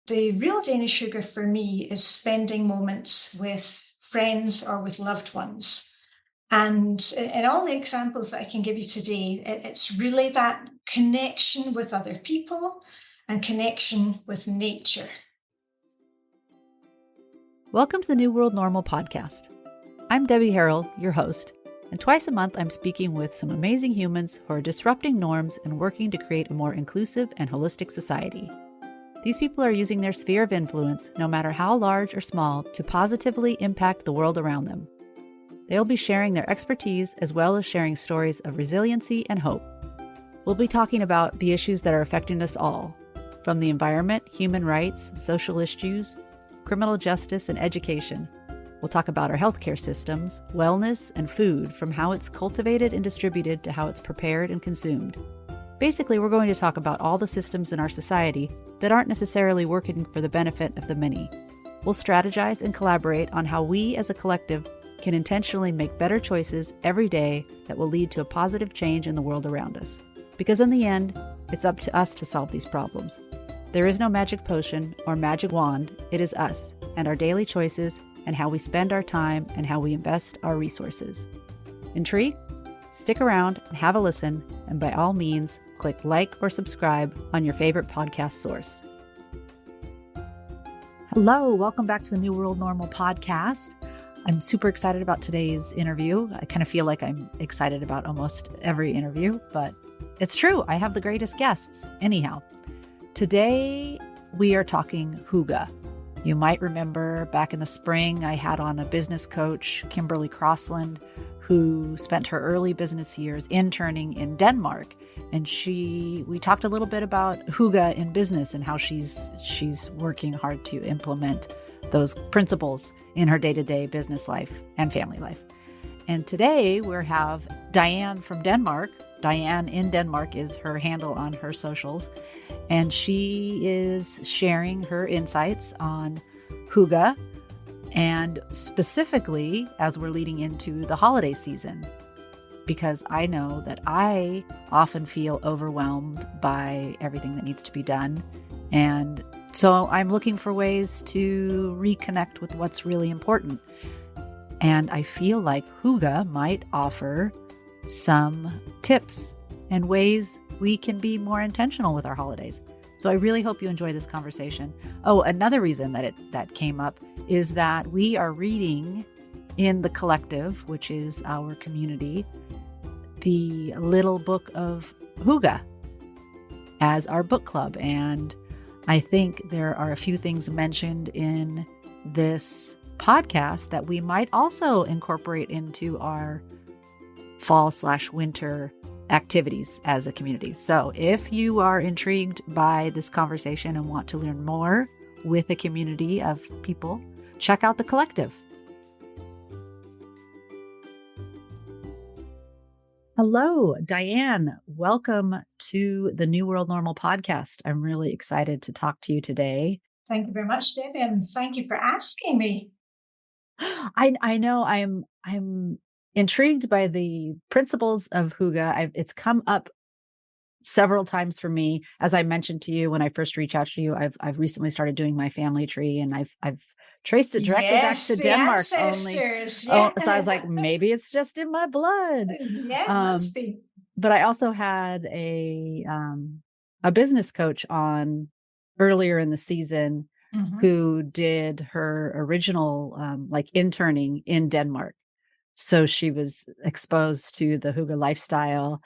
the real Danish hygge for me is spending moments with friends or with loved ones. And in all the examples that I can give you today, it's really that connection with other people and connection with nature. Welcome to the New World Normal podcast. I'm Debbie Harrell, your host, and twice a month I'm speaking with some amazing humans who are disrupting norms and working to create a more inclusive and holistic society. These people are using their sphere of influence, no matter how large or small, to positively impact the world around them. They'll be sharing their expertise as well as sharing stories of resiliency and hope. We'll be talking about the issues that are affecting us all, from the environment, human rights, social issues, criminal justice, and education. We'll talk about our healthcare systems, wellness, and food, from how it's cultivated and distributed to how it's prepared and consumed. Basically, we're going to talk about all the systems in our society that aren't necessarily working for the benefit of the many. We'll strategize and collaborate on how we as a collective can intentionally make better choices every day that will lead to a positive change in the world around us. Because in the end, it's up to us to solve these problems. There is no magic potion or magic wand. It is us and our daily choices and how we spend our time and how we invest our resources. Intrigued? Stick around and have a listen, and by all means, click like or subscribe on your favorite podcast source. Hello, welcome back to the New World Normal podcast. I'm super excited about today's interview. I kind of feel like I'm excited about almost every interview, but it's true. I have the greatest guests. Anyhow, today we are talking hoo-guh. You might remember back in the spring, I had on a business coach, Kimberly Crossland, who spent her early business years interning in Denmark. And we talked a little bit about hoo-guh in business and how she's working hard to implement those principles in her day-to-day business life and family life. And today we have Diane from Denmark. Diane in Denmark is her handle on her socials. And she is sharing her insights on hoo-guh, and specifically as we're leading into the holiday season, because I know that I often feel overwhelmed by everything that needs to be done. And so I'm looking for ways to reconnect with what's really important. And I feel like hoo-guh might offer some tips and ways we can be more intentional with our holidays. So I really hope you enjoy this conversation. Oh, another reason that came up is that we are reading in the collective, which is our community, the Little Book of Hygge as our book club. And I think there are a few things mentioned in this podcast that we might also incorporate into our fall/winter activities as a community. So if you are intrigued by this conversation and want to learn more with a community of people, check out the collective. Hello, Diane. Welcome to the New World Normal podcast. I'm really excited to talk to you today. Thank you very much, Debbie, and thank you for asking me. I know I'm intrigued by the principles of hygge. It's come up several times for me. As I mentioned to you when I first reached out to you, I've recently started doing my family tree, and I've traced it directly back to Denmark. Ancestors. So I was like, maybe it's just in my blood. Yeah, must be. But I also had a business coach on earlier in the season who did her original interning in Denmark. So she was exposed to the hygge lifestyle.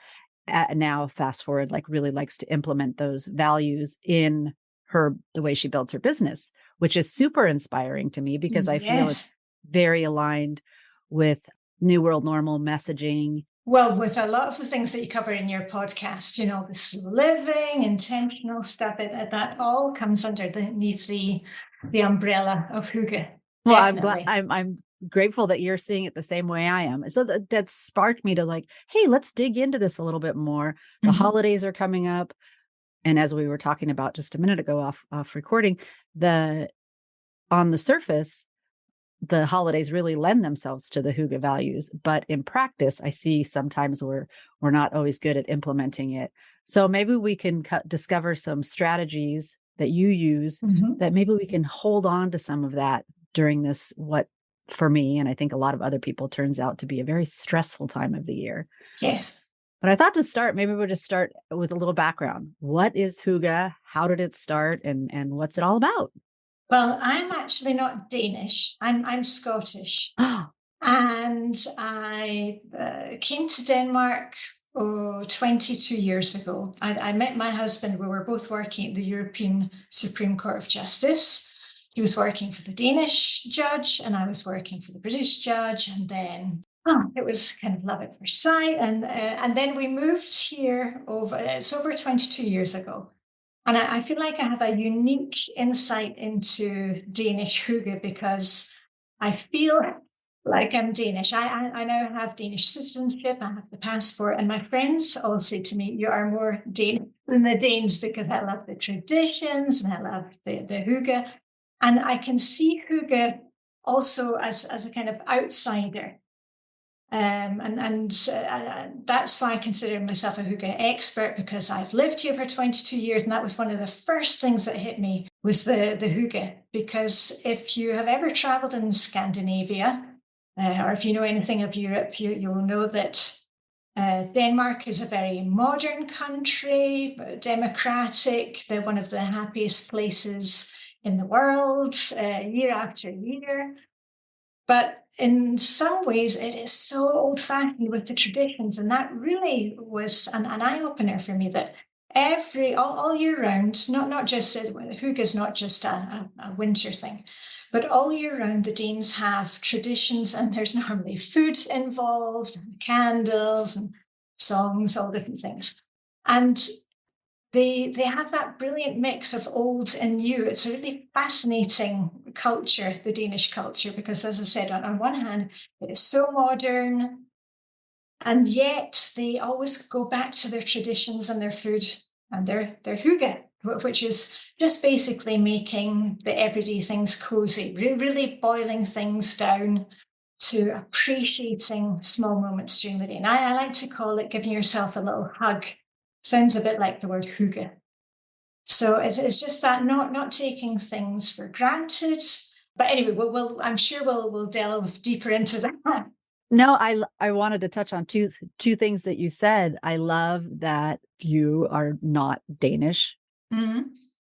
Now, fast forward, really likes to implement those values in the way she builds her business, which is super inspiring to me because I feel it's very aligned with New World Normal messaging. Well, with a lot of the things that you cover in your podcast, the slow living, intentional stuff, that all comes underneath the umbrella of hygge. Well, I'm grateful that you're seeing it the same way I am. So that sparked me to hey, let's dig into this a little bit more. The holidays are coming up. And as we were talking about just a minute ago off recording, on the surface, the holidays really lend themselves to the hygge values. But in practice, I see sometimes we're not always good at implementing it. So maybe we can discover some strategies that you use, that maybe we can hold on to some of that during this, what for me, and I think a lot of other people, turns out to be a very stressful time of the year. Yes. But I thought to start, maybe we'll just start with a little background. What is hygge? How did it start? And what's it all about? Well, I'm actually not Danish. I'm Scottish. And I came to Denmark 22 years ago. I met my husband. We were both working at the European Supreme Court of Justice. He was working for the Danish judge, and I was working for the British judge. And then it was kind of love at first sight. And then we moved here it's over 22 years ago. And I feel like I have a unique insight into Danish hygge because I feel like I'm Danish. I now have Danish citizenship. I have the passport. And my friends all say to me, you are more Danish than the Danes, because I love the traditions and I love the hygge. And I can see hygge also as a kind of outsider. That's why I consider myself a hygge expert, because I've lived here for 22 years. And that was one of the first things that hit me, was the hygge. Because if you have ever traveled in Scandinavia, or if you know anything of Europe, you'll know that Denmark is a very modern country, democratic. They're one of the happiest places in the world, year after year. But in some ways, it is so old-fashioned with the traditions. And that really was an eye-opener for me, that all year round, not just, hygge is not just a winter thing, but all year round, the Danes have traditions, and there's normally food involved, and candles and songs, all different things. And they have that brilliant mix of old and new. It's a really fascinating culture, the Danish culture, because, as I said, on one hand, it is so modern, and yet they always go back to their traditions and their food and their hygge, which is just basically making the everyday things cozy, really boiling things down to appreciating small moments during the day. And I like to call it giving yourself a little hug. Sounds a bit like the word hygge. So it's just that not taking things for granted. But anyway, I'm sure we'll delve deeper into that. No, I wanted to touch on two things that you said. I love that you are not Danish. And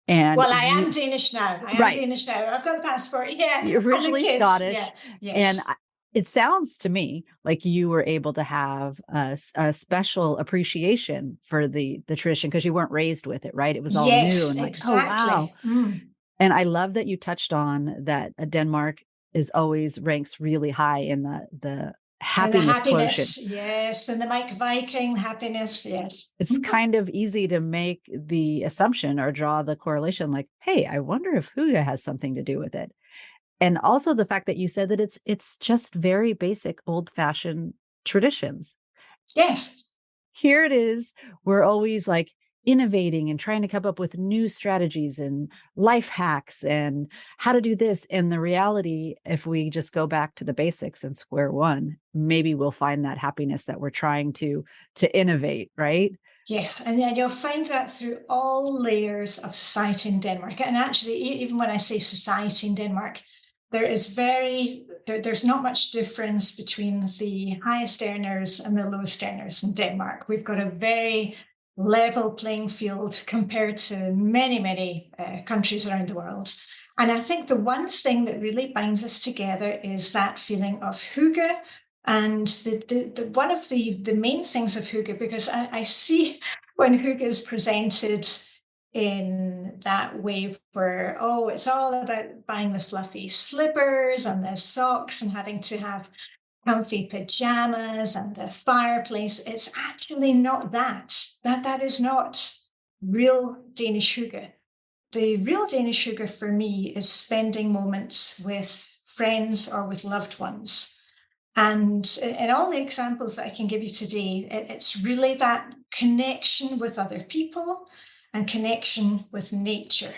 well, I am Danish now. Right. Danish now. I've got a passport. Yeah. You're originally Scottish. Yeah. Yes. And it sounds to me like you were able to have a special appreciation for the tradition, because you weren't raised with it, right? It was all new and like, exactly. Oh, wow. And I love that you touched on that Denmark is always ranks really high in the happiness quotient. Yes. And the Mike Viking happiness. Yes. It's kind of easy to make the assumption or draw the correlation like, hey, I wonder if hygge has something to do with it. And also the fact that you said that it's just very basic, old-fashioned traditions. Yes. Here it is. We're always like innovating and trying to come up with new strategies and life hacks and how to do this. And the reality, if we just go back to the basics and square one, maybe we'll find that happiness that we're trying to innovate, right? Yes, and you'll find that through all layers of society in Denmark. And actually, even when I say society in Denmark, there's not much difference between the highest earners and the lowest earners in Denmark. We've got a very level playing field compared to many countries around the world. And I think the one thing that really binds us together is that feeling of hygge. And one of the main things of hygge, because I see when hygge is presented in that way where, it's all about buying the fluffy slippers and the socks and having to have comfy pajamas and the fireplace. It's actually not that. That is not real Danish hygge. The real Danish hygge for me is spending moments with friends or with loved ones. And in all the examples that I can give you today, it's really that connection with other people and connection with nature.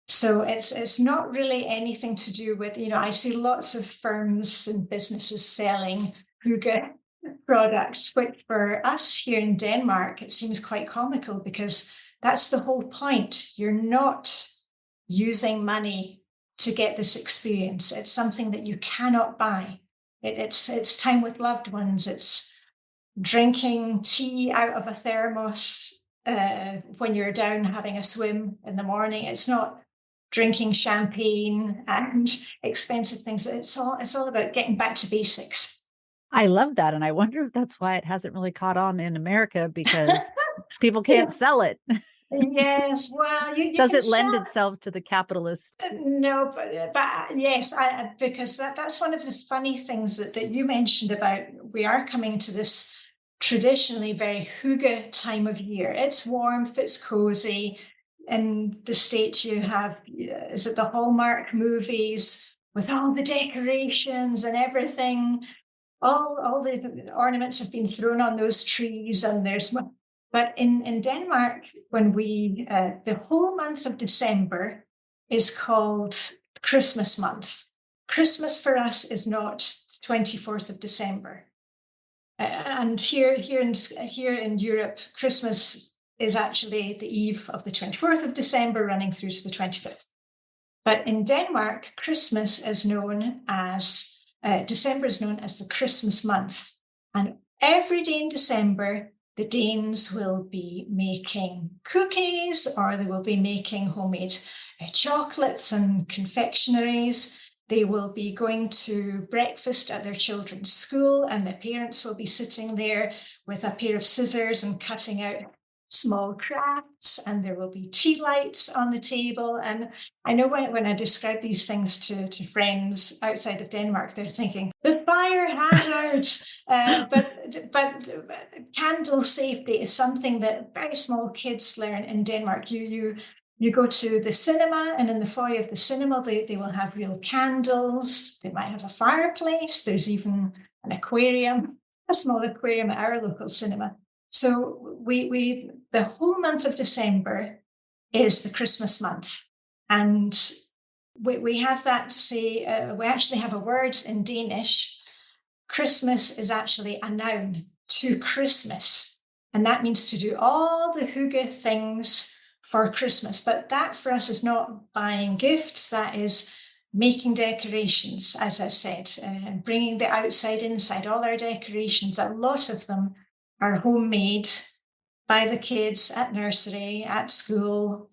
So it's not really anything to do with, I see lots of firms and businesses selling hygge products, which for us here in Denmark, it seems quite comical, because that's the whole point. You're not using money to get this experience. It's something that you cannot buy. It's time with loved ones. It's drinking tea out of a thermos when you're down having a swim in the morning. It's not drinking champagne and expensive things. It's all about getting back to basics. I love that. And I wonder if that's why it hasn't really caught on in America, because people can't sell it. Yes, well, you Does can it lend sell. itself to the capitalist? No, but yes, because that's one of the funny things that you mentioned about we are coming to this traditionally very hygge time of year. It's warmth, it's cozy. In the States, you have, is it the Hallmark movies with all the decorations and everything? All the ornaments have been thrown on those trees, and but in Denmark, when we the whole month of December is called Christmas month. Christmas for us is not 24th of December. And here in Europe, Christmas is actually the eve of the 24th of December running through to the 25th. But in Denmark, Christmas is known as December is known as the Christmas month. And every day in December, the Danes will be making cookies, or they will be making homemade chocolates and confectionaries. They will be going to breakfast at their children's school, and the parents will be sitting there with a pair of scissors and cutting out small crafts, and there will be tea lights on the table. And I know when I describe these things to friends outside of Denmark, they're thinking the fire hazard. But candle safety is something that very small kids learn in Denmark. You go to the cinema, and in the foyer of the cinema, they will have real candles. They might have a fireplace. There's even an aquarium, a small aquarium at our local cinema. So we the whole month of December is the Christmas month, and we have that we actually have a word in Danish. Christmas is actually a noun, to Christmas, and that means to do all the hygge things for Christmas. But that for us is not buying gifts. That is making decorations, as I said, and bringing the outside inside. All our decorations, a lot of them are homemade by the kids at nursery, at school,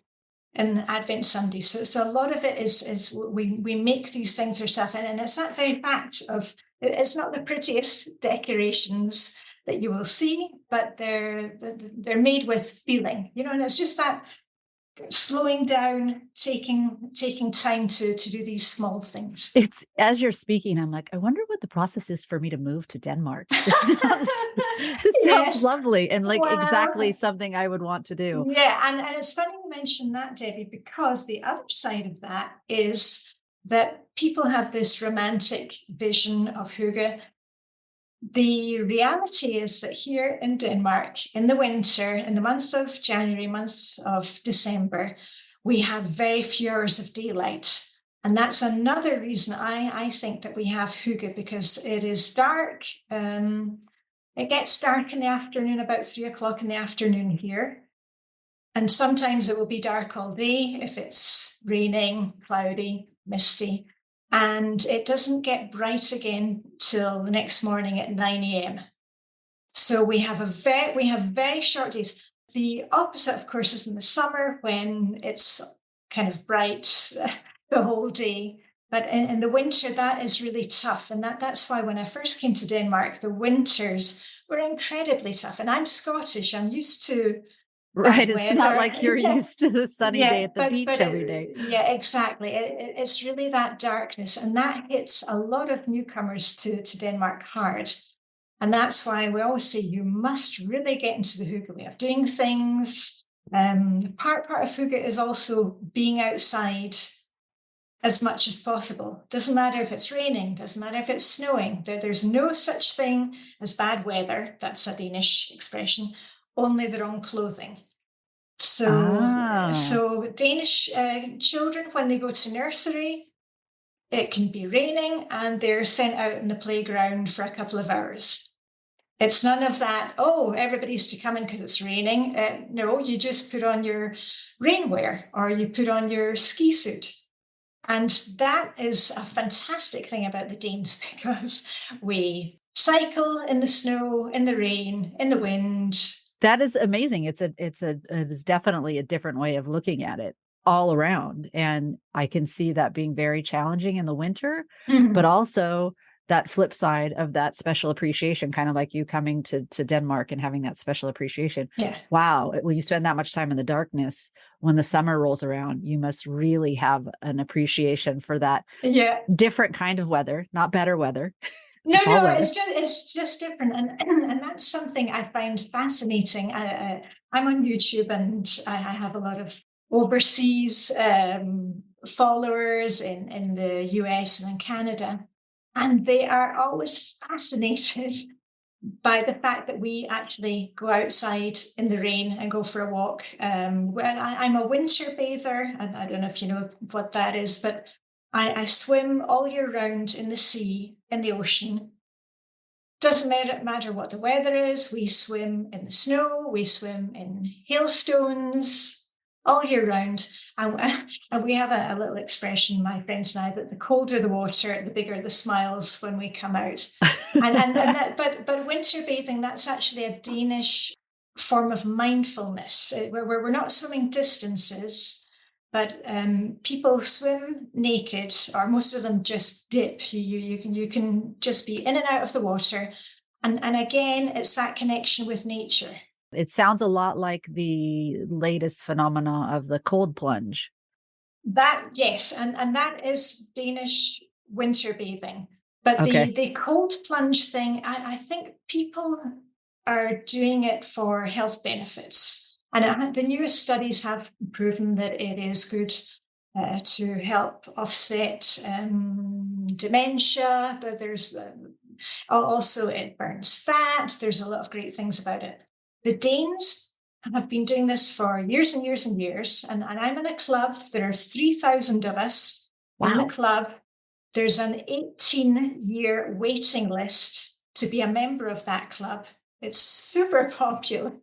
in Advent Sunday. So a lot of it is we make these things ourselves, and it's that very fact of it's not the prettiest decorations that you will see, but they're made with feeling, and it's just that slowing down, taking time to do these small things. It's as you're speaking, I'm like, I wonder what the process is for me to move to Denmark. This sounds Yes. lovely and like exactly something I would want to do. Yeah, and it's funny you mention that, Debbie, because the other side of that is that people have this romantic vision of hygge. The reality is that here in Denmark, in the winter, in the month of January, month of December, we have very few hours of daylight. And that's another reason I think that we have hygge, because it is dark. It gets dark in the afternoon, about 3 o'clock in the afternoon here. And sometimes it will be dark all day if it's raining, cloudy, misty. And it doesn't get bright again till the next morning at 9 a.m. So we have very short days. The opposite, of course, is in the summer when it's kind of bright the whole day. But in the winter, that is really tough. And that's why when I first came to Denmark, the winters were incredibly tough. And I'm Scottish. I'm used to Right. It's weather. not like you're used to the sunny day at the beach every day. Yeah, exactly. It's really that darkness, and that hits a lot of newcomers to Denmark hard. And that's why we always say you must really get into the hygge way of doing things. Part of hygge is also being outside as much as possible. Doesn't matter if it's raining, doesn't matter if it's snowing. There's no such thing as bad weather. That's a Danish expression. Only the wrong clothing. So Danish children, when they go to nursery, it can be raining and they're sent out in the playground for a couple of hours. It's none of that, oh, everybody's to come in because it's raining. No, you just put on your rainwear or you put on your ski suit. And that is a fantastic thing about the Danes because we cycle in the snow, in the rain, in the wind. That is amazing. It's definitely a different way of looking at it all around. And I can see that being very challenging in the winter, but also that flip side of that special appreciation, kind of like you coming to Denmark and having that special appreciation. Yeah. Wow. When you spend that much time in the darkness, when the summer rolls around, you must really have an appreciation for that different kind of weather, not better weather. No, it's just different, and that's something I find fascinating. I'm on YouTube, and I have a lot of overseas followers in the US and in Canada, and they are always fascinated by the fact that we actually go outside in the rain and go for a walk. Well, I'm a winter bather, and I don't know if you know what that is, but I swim all year round in the sea, in the ocean. Doesn't matter what the weather is. We swim in the snow, we swim in hailstones all year round. And we have a little expression, my friends and I, that the colder the water, the bigger the smiles when we come out. But winter bathing, that's actually a Danish form of mindfulness, where we're not swimming distances. But people swim naked, or most of them just dip. You can just be in and out of the water. And again, it's that connection with nature. It sounds a lot like the latest phenomena of the cold plunge. Yes, and that is Danish winter bathing. But the cold plunge thing, I think people are doing it for health benefits. And the newest studies have proven that it is good to help offset dementia, but there's also it burns fat. There's a lot of great things about it. The Danes have been doing this for years and years and years, and I'm in a club. There are 3,000 of us in the club. There's an 18-year waiting list to be a member of that club. It's super popular.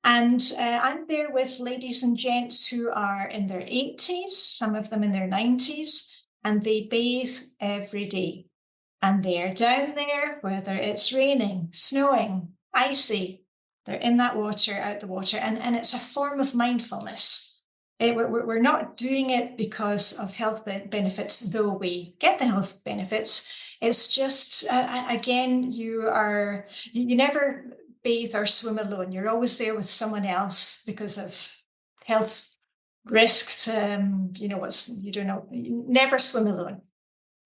And I'm there with ladies and gents who are in their 80s, some of them in their 90s, and they bathe every day. And they're down there, whether it's raining, snowing, icy, they're in that water, out the water, and it's a form of mindfulness. We're not doing it because of health benefits, though we get the health benefits. It's just, again, you never bathe or swim alone. You're always there with someone else because of health risks. You never swim alone.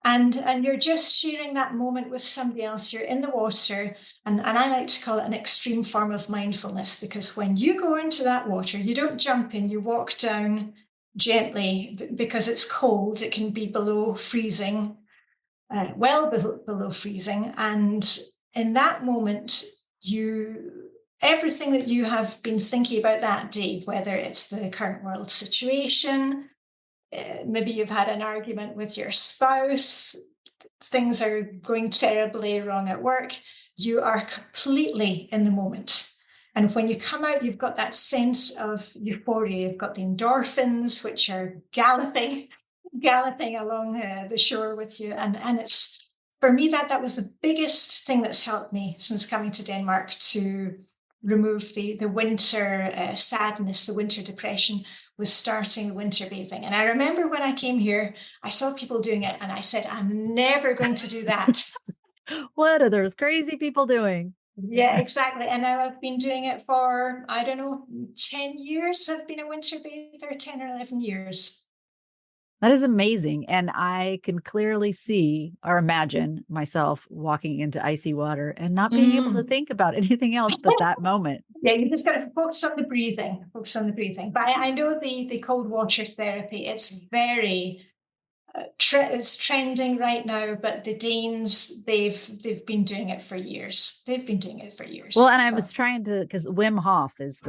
And you're just sharing that moment with somebody else. You're in the water, and I like to call it an extreme form of mindfulness, because when you go into that water, you don't jump in, you walk down gently because it's cold. It can be below freezing, well below freezing. And in that moment, everything that you have been thinking about that day, whether it's the current world situation, maybe you've had an argument with your spouse, things are going terribly wrong at work, you are completely in the moment. And when you come out, you've got that sense of euphoria. You've got the endorphins, which are galloping along the shore with you. And it's, for me, that was the biggest thing that's helped me since coming to Denmark to remove the winter sadness, the winter depression, was starting winter bathing. And I remember when I came here, I saw people doing it, and I said, I'm never going to do that. What are those crazy people doing? Yeah, exactly. And now I've been doing it for, 10 years. I've been a winter bather, 10 or 11 years. That is amazing. And I can clearly see or imagine myself walking into icy water and not being able to think about anything else but that moment. Yeah, you just got to focus on the breathing. But I know the cold water therapy, it's very, it's trending right now, but the Danes, they've been doing it for years. Well, and I was trying to, because Wim Hof is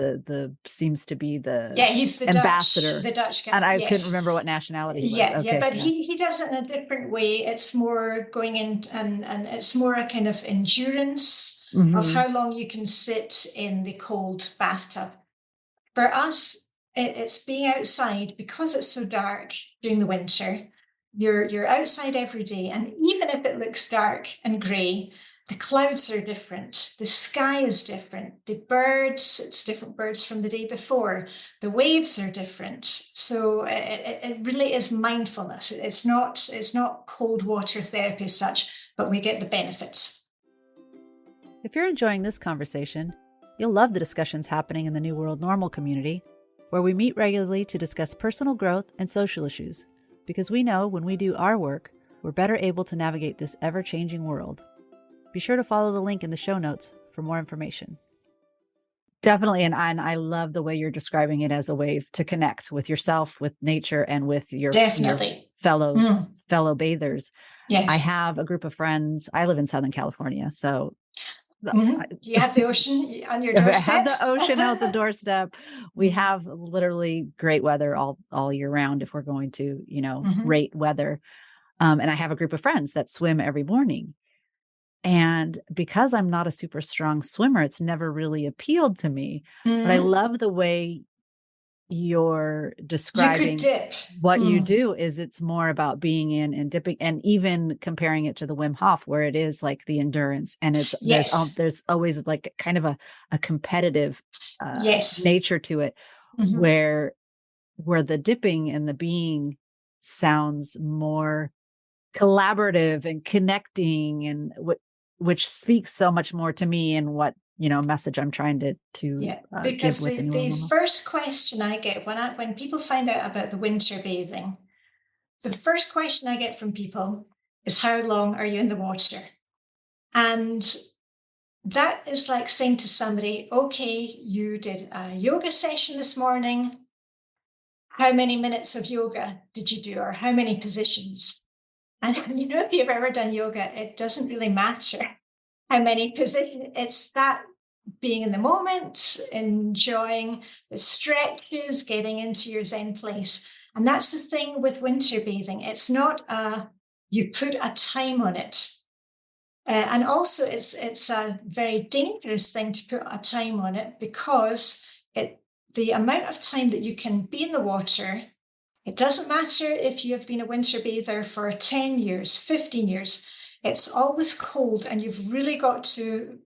seems to be he's the ambassador, the Dutch guy, and I couldn't remember what nationality he was. But he does it in a different way. It's more going in, and it's more a kind of endurance of Mm-hmm. how long you can sit in the cold bathtub. For us, it's being outside because it's so dark during the winter. You're outside every day, and even if it looks dark and grey, the clouds are different. The sky is different. The birds, it's different birds from the day before. The waves are different. So it really is mindfulness. It's not cold water therapy as such, but we get the benefits. If you're enjoying this conversation, you'll love the discussions happening in the New World Normal community, where we meet regularly to discuss personal growth and social issues, because we know when we do our work, we're better able to navigate this ever-changing world. Be sure to follow the link in the show notes for more information. Definitely, and I love the way you're describing it as a way to connect with yourself, with nature, and with your Definitely. fellow bathers. Yes. I have a group of friends. I live in Southern California, so You have the ocean on your I doorstep. have the ocean out the doorstep. We have literally great weather all year round if we're going to, rate weather. And I have a group of friends that swim every morning. And because I'm not a super strong swimmer, it's never really appealed to me. But I love the way you're describing what you do. Is it's more about being in and dipping, and even comparing it to the Wim Hof, where it is like the endurance, and there's always like kind of a competitive nature to it, where the dipping and the being sounds more collaborative and connecting, and which speaks so much more to me and what message I'm trying to because give with the first question I get when people find out about the winter bathing, the first question I get from people is, how long are you in the water? And that is like saying to somebody, okay, you did a yoga session this morning. How many minutes of yoga did you do, or how many positions? And if you've ever done yoga, it doesn't really matter how many positions. It's that being in the moment, enjoying the stretches, getting into your Zen place. And that's the thing with winter bathing. It's not you put a time on it. And also it's a very dangerous thing to put a time on it, because the amount of time that you can be in the water, it doesn't matter if you've been a winter bather for 10 years, 15 years, it's always cold, and you've really got to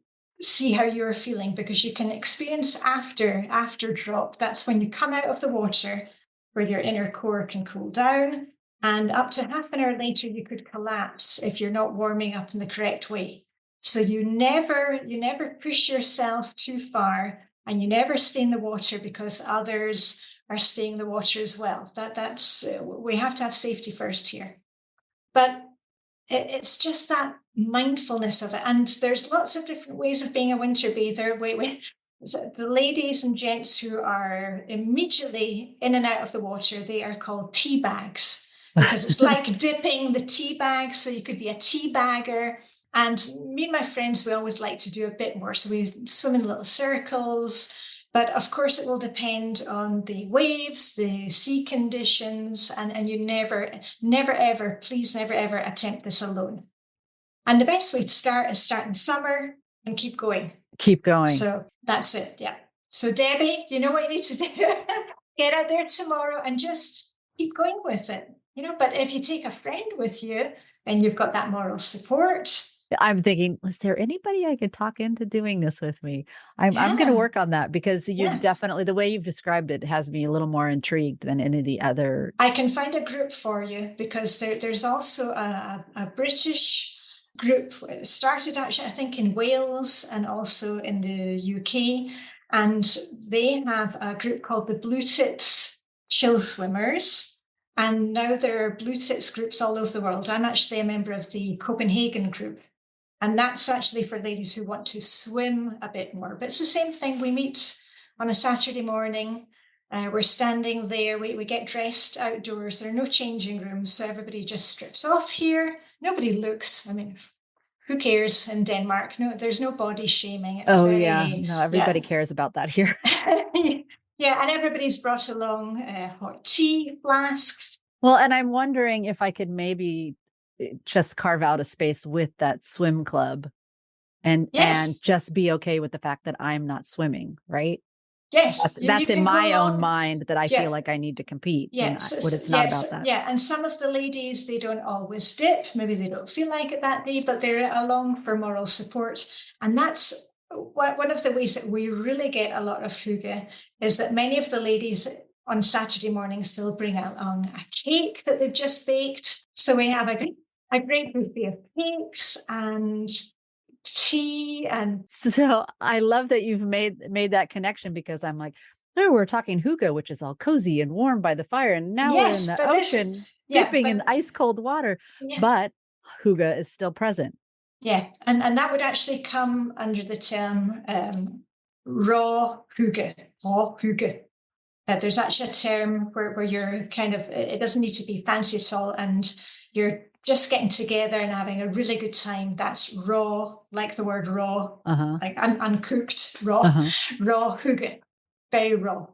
see how you're feeling, because you can experience after drop. That's when you come out of the water, where your inner core can cool down, and up to half an hour later, you could collapse if you're not warming up in the correct way. So you never push yourself too far, and you never stay in the water because others are staying in the water as well. That's we have to have safety first here. But it's just that mindfulness of it. And there's lots of different ways of being a winter bather. So the ladies and gents who are immediately in and out of the water, they are called tea bags, because it's like dipping the tea bag. So you could be a tea bagger. And me and my friends, we always like to do a bit more. So we swim in little circles. But of course, it will depend on the waves, the sea conditions, and you never, ever, please never, ever attempt this alone. And the best way to start is start in summer and keep going. Keep going. So that's it. Yeah. So Debbie, you know what you need to do? Get out there tomorrow and just keep going with it. But if you take a friend with you, then you've got that moral support. I'm thinking, is there anybody I could talk into doing this with me? I'm going to work on that, because definitely, the way you've described it has me a little more intrigued than any of the other. I can find a group for you, because there's also a British group. It started actually, I think, in Wales and also in the UK. And they have a group called the Blue Tits Chill Swimmers. And now there are Blue Tits groups all over the world. I'm actually a member of the Copenhagen group. And that's actually for ladies who want to swim a bit more. But it's the same thing. We meet on a Saturday morning. We're standing there. We get dressed outdoors. There are no changing rooms. So everybody just strips off here. Nobody looks. I mean, who cares in Denmark? No, there's no body shaming. It's No, everybody cares about that here. Yeah, and everybody's brought along hot tea flasks. Well, and I'm wondering if I could maybe just carve out a space with that swim club and Yes. just be okay with the fact that I'm not swimming, right? Yes. You That's in can go my own along. mind that I feel Yeah. like I need to compete when Yes, what it's not yes, about that. yeah. And some of the ladies, they don't always dip. Maybe they don't feel like it that day, but they're along for moral support. And that's one of the ways that we really get a lot of hygge is that many of the ladies on Saturday mornings, they'll bring along a cake that they've just baked. So we have a great buffet of cakes and tea and So I love that you've made that connection, because I'm like, oh, we're talking hoo-guh, which is all cozy and warm by the fire, and now we're in yes, the but this, ocean yeah, dipping in but ice cold water, yeah. but hoo-guh is still present. Yeah, and that would actually come under the term raw hygge, raw hygge. There's actually a term where you're kind of, it doesn't need to be fancy at all, and you're just getting together and having a really good time. That's raw, like the word raw, like uncooked, raw, raw hygge, very raw.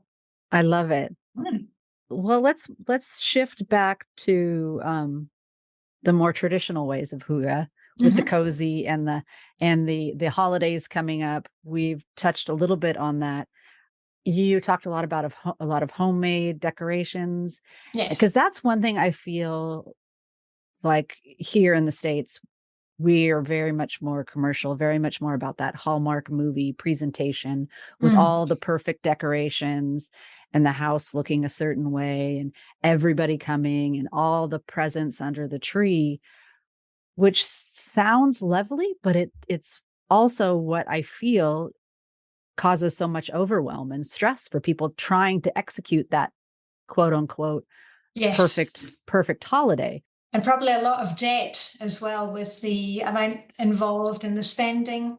I love it. Mm. Well, let's shift back to the more traditional ways of hygge, with the Mm-hmm. cozy and the holidays coming up. We've touched a little bit on that. You talked a lot about a lot of homemade decorations, because Yes. that's one thing I feel like here in the States, we are very much more commercial, very much more about that Hallmark movie presentation with Mm. all the perfect decorations and the house looking a certain way and everybody coming and all the presents under the tree, which sounds lovely, but it's also what I feel causes so much overwhelm and stress for people trying to execute that quote unquote Yes. perfect holiday. And probably a lot of debt as well with the amount involved in the spending.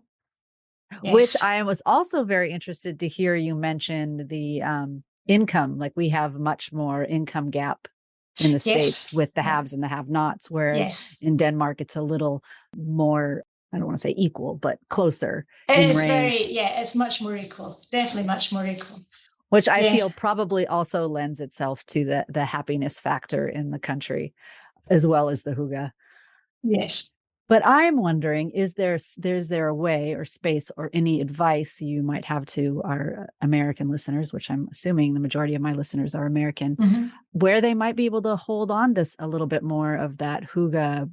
Which Yes. I was also very interested to hear you mention the income. Like, we have much more income gap in the States Yes. with the Yeah. haves and the have-nots, whereas Yes. in Denmark, it's a little more, I don't want to say equal, but closer in It's range, very, yeah, it's much more equal. Definitely much more equal. which I Yes. feel probably also lends itself to the happiness factor in the country, as well as the hygge. Yes. But I'm wondering, is there a way or space or any advice you might have to our American listeners, which I'm assuming the majority of my listeners are American, Mm-hmm. where they might be able to hold on to a little bit more of that hygge,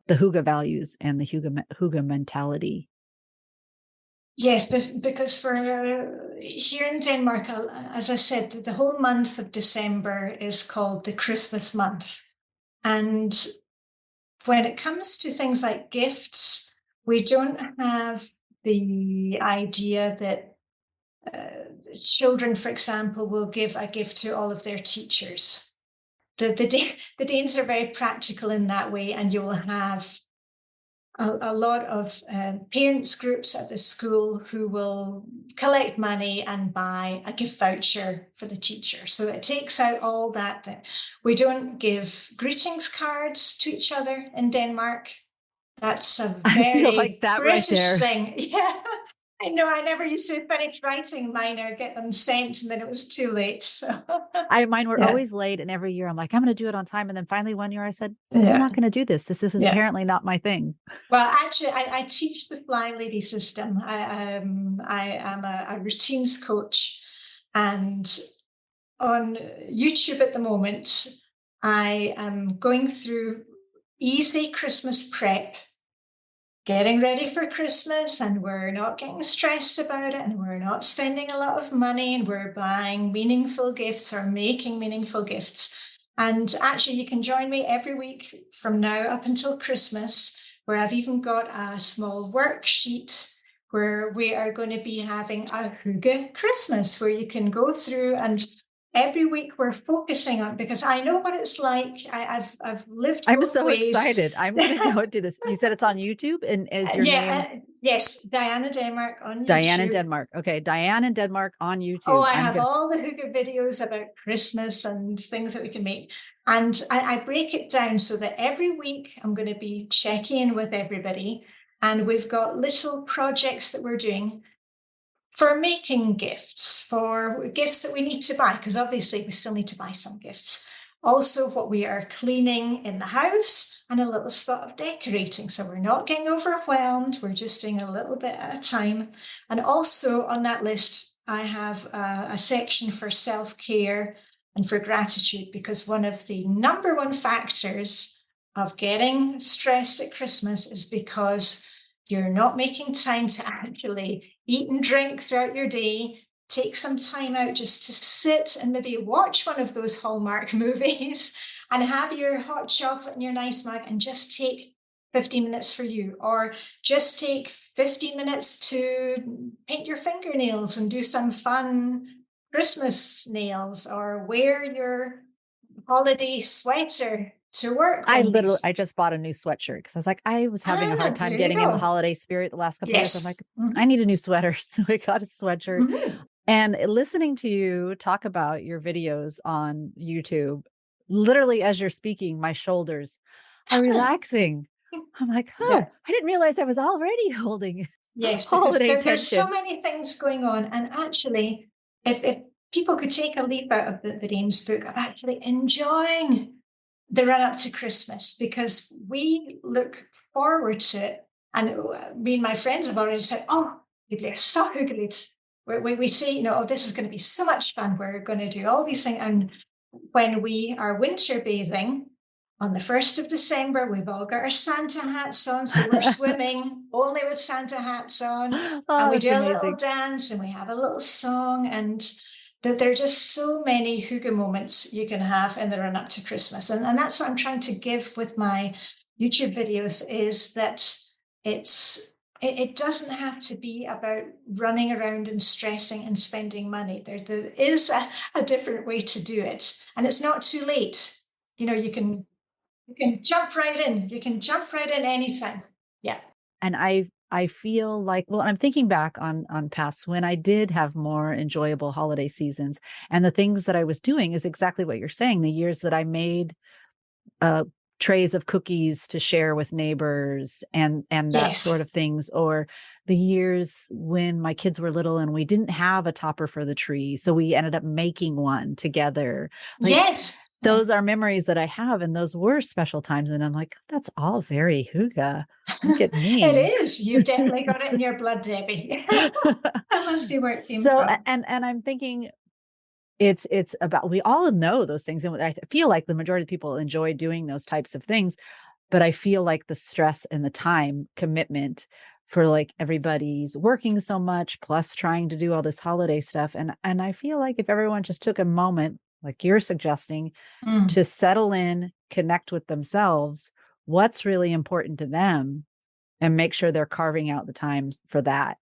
the hygge values and the hygge mentality? Yes, because for here in Denmark, as I said, the whole month of December is called the Christmas month. And when it comes to things like gifts, we don't have the idea that children, for example, will give a gift to all of their teachers. The Danes are very practical in that way, and you will have a lot of parents groups at the school who will collect money and buy a gift voucher for the teacher. So it takes out all that we don't give greetings cards to each other in Denmark. That's a I feel like very that right British there. thing. Yeah. I know I never used to finish writing mine or get them sent, and then it was too late. So Mine were yeah. always late, and every year I'm like, I'm going to do it on time. And then finally one year I said, I'm Yeah. not going to do this. This is Yeah. apparently not my thing. Well, actually, I teach the Fly Lady system. I am a routines coach, and on YouTube at the moment, I am going through easy Christmas prep, getting ready for Christmas, and we're not getting stressed about it, and we're not spending a lot of money, and we're buying meaningful gifts or making meaningful gifts. And actually, you can join me every week from now up until Christmas, where I've even got a small worksheet where we are going to be having a hygge Christmas, where you can go through and every week we're focusing on, because I know what it's like. I've lived I'm both so ways. excited. I'm going to go do this. You said it's on YouTube, and is your name Yes, Diana Denmark on Diane in YouTube. Denmark? Okay, Diane in Denmark on YouTube. Oh, I have all the hygge videos about Christmas and things that we can make. And I break it down so that every week I'm going to be checking in with everybody. And we've got little projects that we're doing for making gifts, for gifts that we need to buy, because obviously we still need to buy some gifts. Also, what we are cleaning in the house, and a little spot of decorating. So we're not getting overwhelmed. We're just doing a little bit at a time. And also on that list, I have a section for self-care and for gratitude, because one of the number one factors of getting stressed at Christmas is because you're not making time to actually eat and drink throughout your day. Take some time out just to sit and maybe watch one of those Hallmark movies and have your hot chocolate and your nice mug and just take 15 minutes for you, or just take 15 minutes to paint your fingernails and do some fun Christmas nails, or wear your holiday sweater to work. I just bought a new sweatshirt because I was like, I was having a hard time there you getting in the go. holiday spirit the last couple of years. I'm Yes. like, Mhm. I need a new sweater. So I got a sweatshirt. Mhm. And listening to you talk about your videos on YouTube, literally as you're speaking, my shoulders are relaxing. I'm like, oh, Yeah. I didn't realize I was already holding Yes, because holiday there's so tension. many things going on. And actually, if people could take a leaf out of the Dane's book of actually enjoying the run up to Christmas, because we look forward to it. And me and my friends have already said, oh, they're so good. We say, oh, this is going to be so much fun. We're going to do all these things. And when we are winter bathing on the 1st of December, we've all got our Santa hats on. So we're swimming only with Santa hats on. Oh, And we that's do a little amazing. dance and we have a little song. And that there are just so many hygge moments you can have in the run up to Christmas. And that's what I'm trying to give with my YouTube videos, is that it doesn't have to be about running around and stressing and spending money. There is a different way to do it, and it's not too late. You can jump right in. You can jump right in anytime. Yeah. And I feel like, well, I'm thinking back on past when I did have more enjoyable holiday seasons, and the things that I was doing is exactly what you're saying. The years that I made uh trays of cookies to share with neighbors and that sort Yes. of things, or the years when my kids were little and we didn't have a topper for the tree, so we ended up making one together. Like, Yes. those are memories that I have, and those were special times, and I'm like, that's all very hygge. Look at It me. is. You've definitely got it in your blood, Debbie. That must be where it came So, from. and I'm thinking it's about, we all know those things, and I feel like the majority of people enjoy doing those types of things, but I feel like the stress and the time commitment for, like, everybody's working so much plus trying to do all this holiday stuff, and I feel like if everyone just took a moment, like you're suggesting, Mm. to settle in, connect with themselves, what's really important to them, and make sure they're carving out the times for that.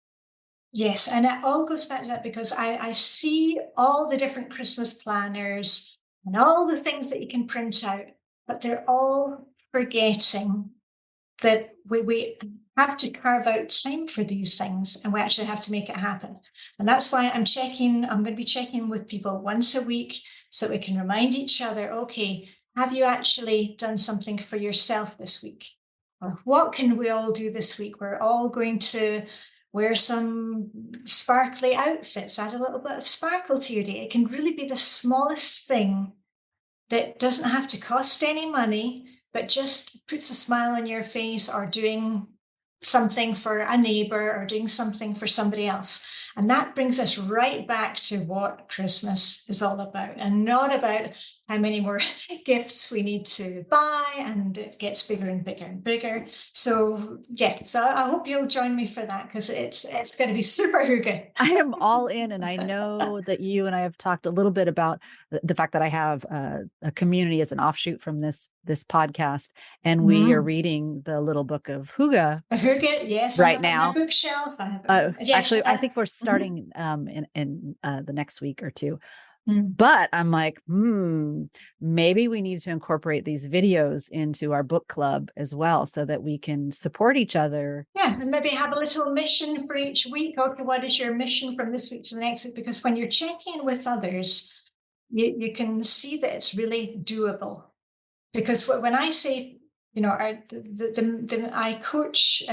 Yes, and it all goes back to that, because I see all the different Christmas planners and all the things that you can print out, but they're all forgetting that we have to carve out time for these things, and we actually have to make it happen. And that's why I'm going to be checking with people once a week, so we can remind each other, okay, have you actually done something for yourself this week? Or what can we all do this week? We're all going to wear some sparkly outfits, add a little bit of sparkle to your day. It can really be the smallest thing that doesn't have to cost any money, but just puts a smile on your face, or doing something for a neighbor, or doing something for somebody else. And that brings us right back to what Christmas is all about, and not about how many more gifts we need to buy, and it gets bigger and bigger and bigger. So yeah, so I hope you'll join me for that, because it's going to be super hygge. I am all in, and I know that you and I have talked a little bit about the fact that I have a community as an offshoot from this podcast, and we are Mm. reading the little book of hygge A hygge, yes, I right have it on my now. bookshelf. I have it. Yes. Actually, I think we're Mhm. starting in the next week or two. Mm. But I'm like, maybe we need to incorporate these videos into our book club as well, so that we can support each other. Yeah, and maybe have a little mission for each week. Okay, what is your mission from this week to the next week? Because when you're checking in with others, you can see that it's really doable. Because when I say, I coach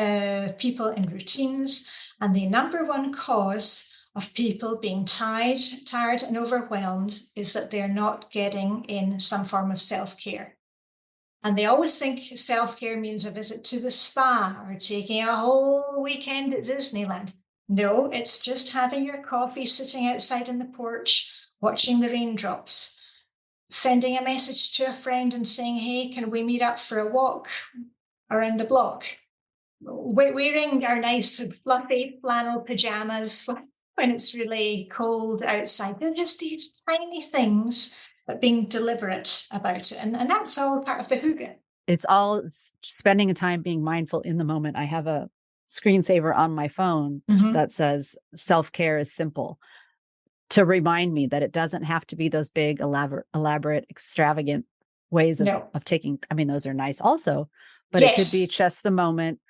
people in routines, and the number one cause of people being tired and overwhelmed is that they're not getting in some form of self-care. And they always think self-care means a visit to the spa or taking a whole weekend at Disneyland. No, it's just having your coffee, sitting outside on the porch, watching the raindrops, sending a message to a friend and saying, hey, can we meet up for a walk around the block? Wearing our nice fluffy flannel pajamas when it's really cold outside. They're just these tiny things, but being deliberate about it. And that's all part of the hygge. It's all spending time being mindful in the moment. I have a screensaver on my phone that says self-care is simple, to remind me that it doesn't have to be those big, elaborate, extravagant ways of taking. I mean, those are nice also, but it could be just the moment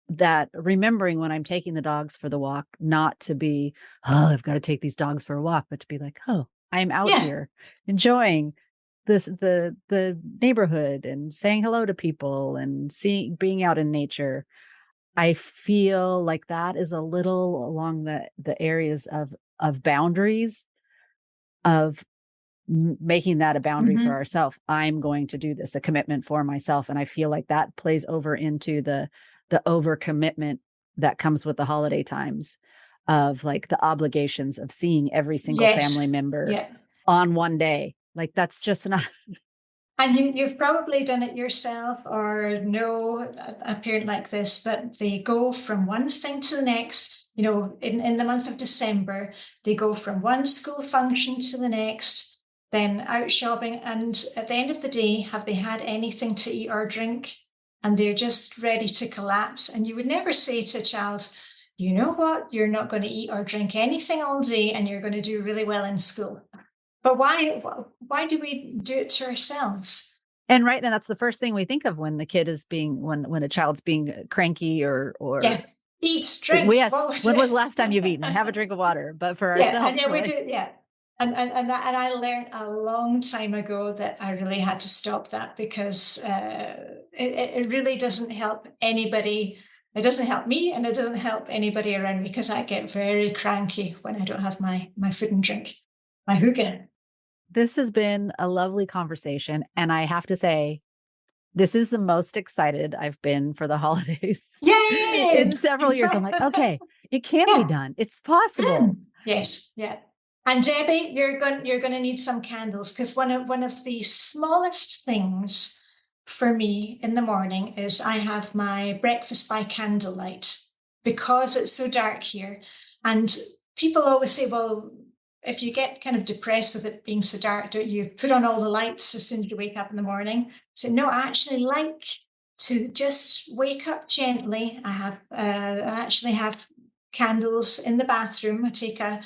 that remembering when I'm taking the dogs for the walk, not to be, oh, I've got to take these dogs for a walk, but to be like, oh, I'm out here enjoying the neighborhood and saying hello to people and being out in nature. I feel like that is a little along the areas of boundaries, of making that a boundary for ourselves. I'm going to do this, a commitment for myself. And I feel like that plays over into the overcommitment that comes with the holiday times, of like the obligations of seeing every single family member on one day. Like, that's just not. And you've probably done it yourself or know a parent like this, but they go from one thing to the next. You know, in the month of December, they go from one school function to the next, then out shopping. And at the end of the day, have they had anything to eat or drink? And they're just ready to collapse. And you would never say to a child, you know what, you're not going to eat or drink anything all day and you're going to do really well in school. But why do we do it to ourselves? And that's the first thing we think of when the kid is when a child's being cranky or eat, drink. When was the last time you've eaten? Have a drink of water. But for ourselves, and we do, And I learned a long time ago that I really had to stop that, because it really doesn't help anybody. It doesn't help me, and it doesn't help anybody around me, because I get very cranky when I don't have my food and drink, my hygge. This has been a lovely conversation. And I have to say, this is the most excited I've been for the holidays in several years. I'm like, okay, it can be done. It's possible. Yes. Yeah. And Debbie, you're going to need some candles, because one of the smallest things for me in the morning is I have my breakfast by candlelight, because it's so dark here. And people always say, well, if you get kind of depressed with it being so dark, don't you put on all the lights as soon as you wake up in the morning? So no, I actually like to just wake up gently. I actually have candles in the bathroom. I take a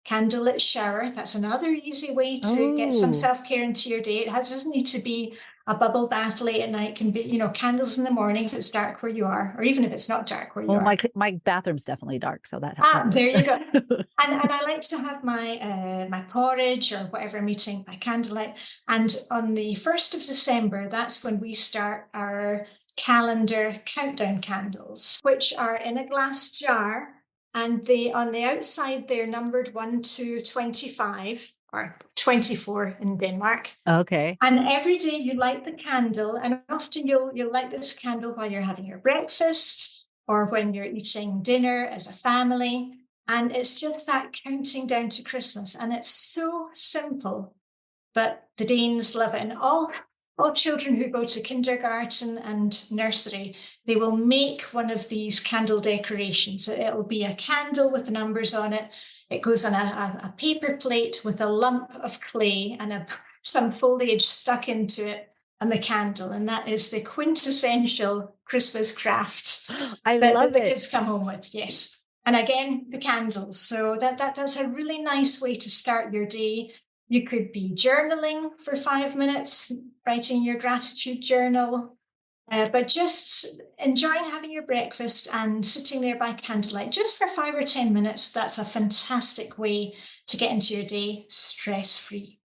candlelit shower. That's another easy way to get some self-care into your day. It doesn't need to be a bubble bath late at night. It can be, candles in the morning if it's dark where you are, or even if it's not dark where you are. My bathroom's definitely dark, so that there you go. and I like to have my porridge or whatever I'm eating by candlelight. And on the 1st of December, that's when we start our calendar countdown candles, which are in a glass jar. And on the outside, they're numbered 1 to 25, or 24 in Denmark. Okay. And every day you light the candle, and often you'll light this candle while you're having your breakfast or when you're eating dinner as a family. And it's just that counting down to Christmas. And it's so simple, but the Danes love it. And all children who go to kindergarten and nursery, they will make one of these candle decorations. It'll be a candle with numbers on it. It goes on a paper plate with a lump of clay and some foliage stuck into it, and the candle. And that is the quintessential Christmas craft that the kids come home with. Yes. And again, the candles. So that's a really nice way to start your day. You could be journaling for 5 minutes, writing your gratitude journal, but just enjoying having your breakfast and sitting there by candlelight just for 5 or 10 minutes. That's a fantastic way to get into your day stress-free.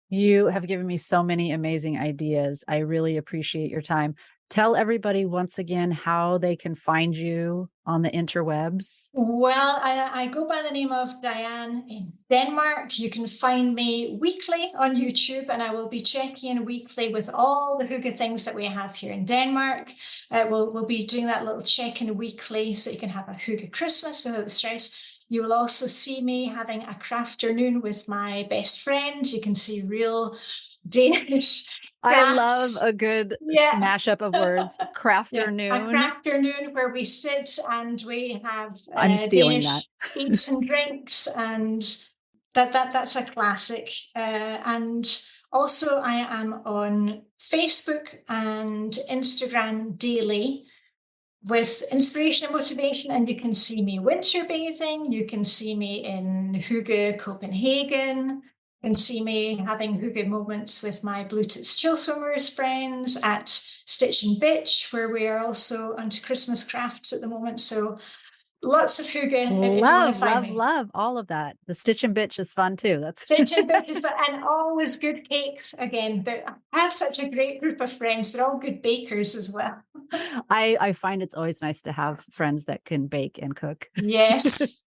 You have given me so many amazing ideas. I really appreciate your time. Tell everybody once again how they can find you on the interwebs. Well, I go by the name of Diane in Denmark. You can find me weekly on YouTube, and I will be checking in weekly with all the hygge things that we have here in Denmark. We'll be doing that little check-in weekly so you can have a hygge Christmas without the stress. You will also see me having a crafternoon with my best friend. You can see real Danish I crafts. love a good smash up of words. Crafternoon. A crafternoon where we sit and we have I'm stealing Danish that. eats and drinks, and that's a classic. And also I am on Facebook and Instagram daily with inspiration and motivation, and you can see me winter bathing. You can see me in Hygge, Copenhagen. You can see me having hygge moments with my Bluetooth chill swimmers friends at Stitch and Bitch, where we are also onto Christmas crafts at the moment. So lots of hygge. Love all of that. The Stitch and Bitch is fun too. That's Stitch and Bitch is fun, and always good cakes. Again, I have such a great group of friends. They're all good bakers as well. I find it's always nice to have friends that can bake and cook. Yes.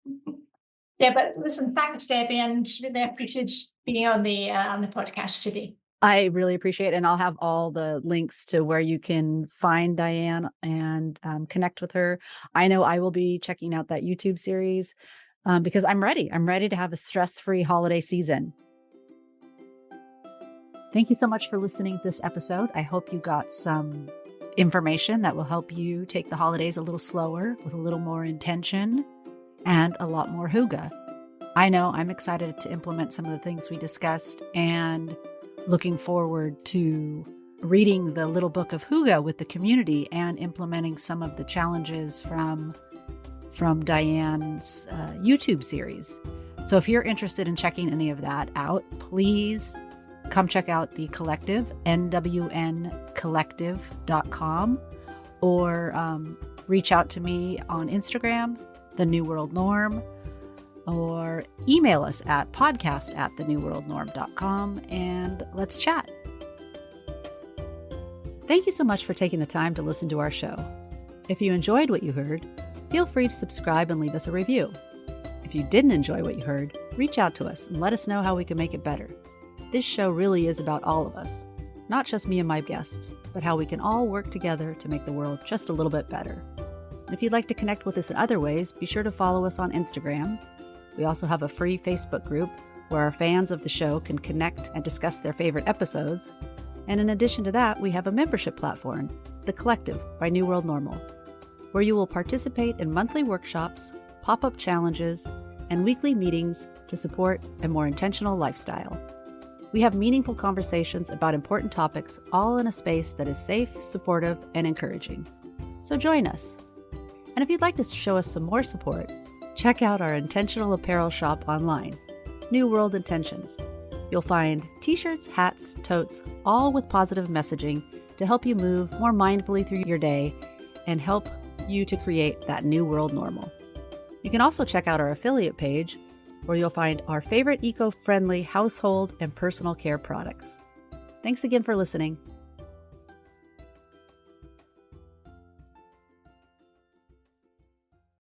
Yeah, but listen, thanks, Debbie, and really appreciate being on the podcast today. I really appreciate it. And I'll have all the links to where you can find Diane and connect with her. I know I will be checking out that YouTube series because I'm ready. I'm ready to have a stress-free holiday season. Thank you so much for listening to this episode. I hope you got some information that will help you take the holidays a little slower with a little more intention and a lot more hygge. I know I'm excited to implement some of the things we discussed and looking forward to reading the little book of hygge with the community and implementing some of the challenges from Diane's YouTube series. So if you're interested in checking any of that out, please come check out the collective, nwncollective.com, or reach out to me on Instagram, The New World Norm, or email us at podcast@thenewworldnorm.com, and let's chat. Thank you so much for taking the time to listen to our show. If you enjoyed what you heard, feel free to subscribe and leave us a review. If you didn't enjoy what you heard, reach out to us and let us know how we can make it better. This show really is about all of us, not just me and my guests, but how we can all work together to make the world just a little bit better. And if you'd like to connect with us in other ways, be sure to follow us on Instagram. We also have a free Facebook group where our fans of the show can connect and discuss their favorite episodes. And in addition to that, we have a membership platform, The Collective by New World Normal, where you will participate in monthly workshops, pop-up challenges, and weekly meetings to support a more intentional lifestyle. We have meaningful conversations about important topics, all in a space that is safe, supportive, and encouraging. So join us. And if you'd like to show us some more support, check out our intentional apparel shop online, New World Intentions. You'll find t-shirts, hats, totes, all with positive messaging to help you move more mindfully through your day and help you to create that new world normal. You can also check out our affiliate page, where you'll find our favorite eco-friendly household and personal care products. Thanks again for listening.